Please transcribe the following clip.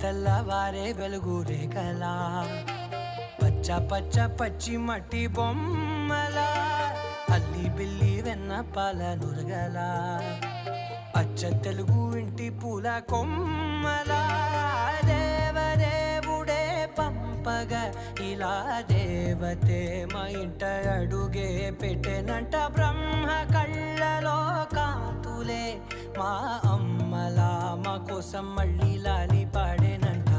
తెల్లవారే వెలుగు రేఖలా పచ్చ పచ్చ పచ్చి మట్టి బొమ్మలా అల్లి బిల్లి వెన్న పాల నురగలా అచ్చ తెలుగు ఇంటి పూల కొమ్మలా దేవదేవుడే పంపగా ఇలా దేవతే మా ఇంట అడుగే పెట్టెనంట బ్రహ్మ కళ్ళలో కాంతులే మా అమ్మలా మా కోసం మళ్ళీ లాలి పాడేనంట.